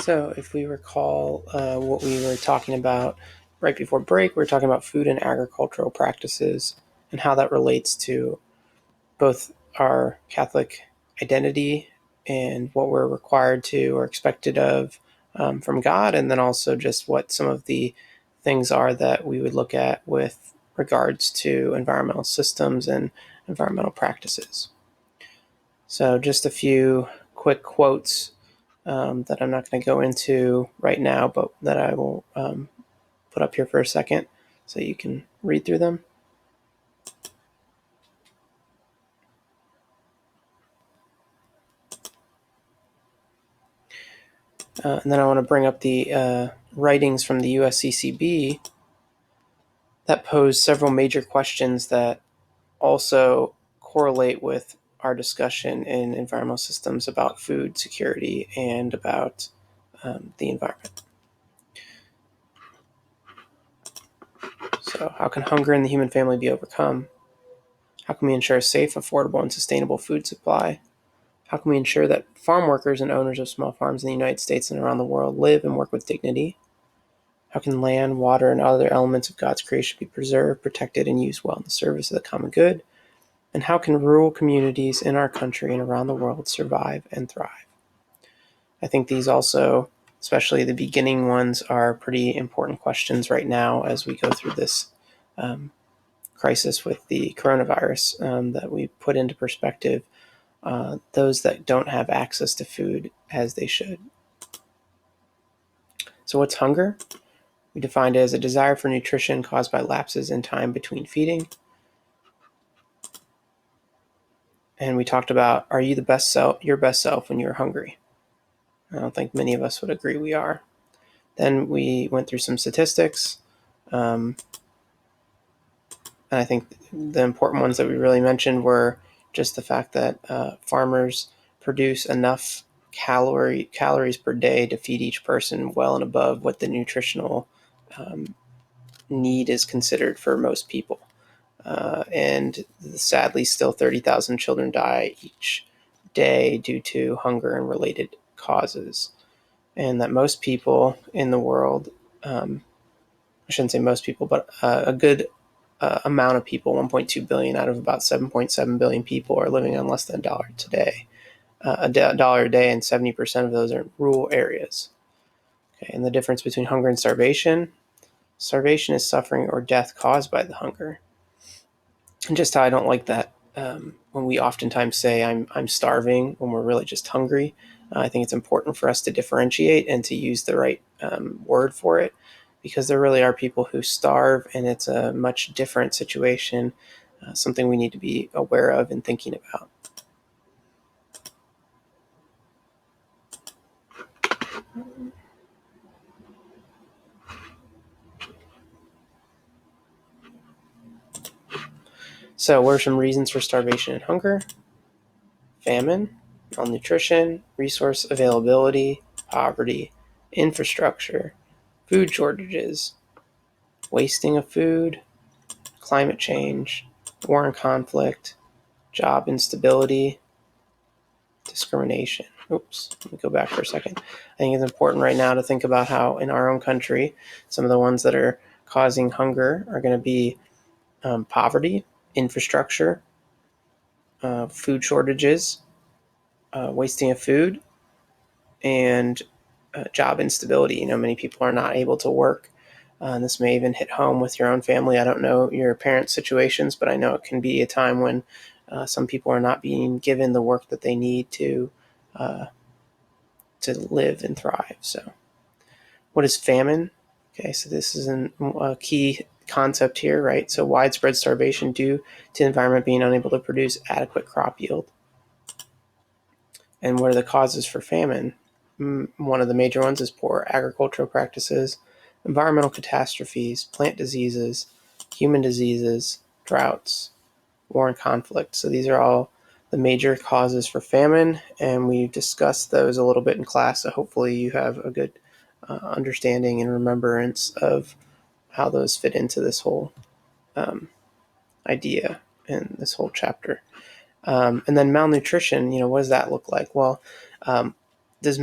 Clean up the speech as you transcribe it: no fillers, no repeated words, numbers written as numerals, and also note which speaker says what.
Speaker 1: So, if we recall what we were talking about right before break, we were talking about food and agricultural practices and how that relates to both our Catholic identity and what we're required to or expected of from God, and then also just what some of the things are that we would look at with regards to environmental systems and environmental practices. So, just a few quick quotes that I'm not going to go into right now, but that I will put up here for a second so you can read through them. And then I want to bring up the writings from the USCCB that pose several major questions that also correlate with our discussion in environmental systems about food security and about the environment. So, how can hunger in the human family be overcome? How can we ensure a safe, affordable, and sustainable food supply? How can we ensure that farm workers and owners of small farms in the United States and around the world live and work with dignity? How can land, water, and other elements of God's creation be preserved, protected, and used well in the service of the common good? And how can rural communities in our country and around the world survive and thrive? I think these also, especially the beginning ones, are pretty important questions right now as we go through this crisis with the coronavirus that we put into perspective those that don't have access to food as they should. So, what's hunger? We defined it as a desire for nutrition caused by lapses in time between feeding. And we talked about, are you the best self, your best self when you're hungry? I don't think many of us would agree we are. Then we went through some statistics. And I think the important ones that we really mentioned were just the fact that farmers produce enough calories per day to feed each person well and above what the nutritional need is considered for most people. And sadly, still 30,000 children die each day due to hunger and related causes. And that most people in the world, I shouldn't say most people, but a good amount of people, 1.2 billion out of about 7.7 billion people, are living on less than $1 today. $1 a day, and 70% of those are in rural areas. Okay, and the difference between hunger and starvation. Starvation is suffering or death caused by the hunger. And just how I don't like that when we oftentimes say I'm starving when we're really just hungry. I think it's important for us to differentiate and to use the right word for it, because there really are people who starve, and it's a much different situation, something we need to be aware of and thinking about. So, what are some reasons for starvation and hunger? Famine, malnutrition, resource availability, poverty, infrastructure, food shortages, wasting of food, climate change, war and conflict, job instability, discrimination. Oops, let me go back for a second. I think it's important right now to think about how in our own country, some of the ones that are causing hunger are going to be poverty, infrastructure, food shortages, wasting of food, and job instability. Many people are not able to work. And this may even hit home with your own family. I don't know your parents' situations, but I know it can be a time when some people are not being given the work that they need to live and thrive. So, what is famine? Okay, so this is a key concept here, right? So, widespread starvation due to the environment being unable to produce adequate crop yield. And what are the causes for famine? One of the major ones is poor agricultural practices, environmental catastrophes, plant diseases, human diseases, droughts, war and conflict. So these are all the major causes for famine, and we discussed those a little bit in class. So hopefully you have a good understanding and remembrance of how those fit into this whole idea and this whole chapter. And then malnutrition, what does that look like? Well, does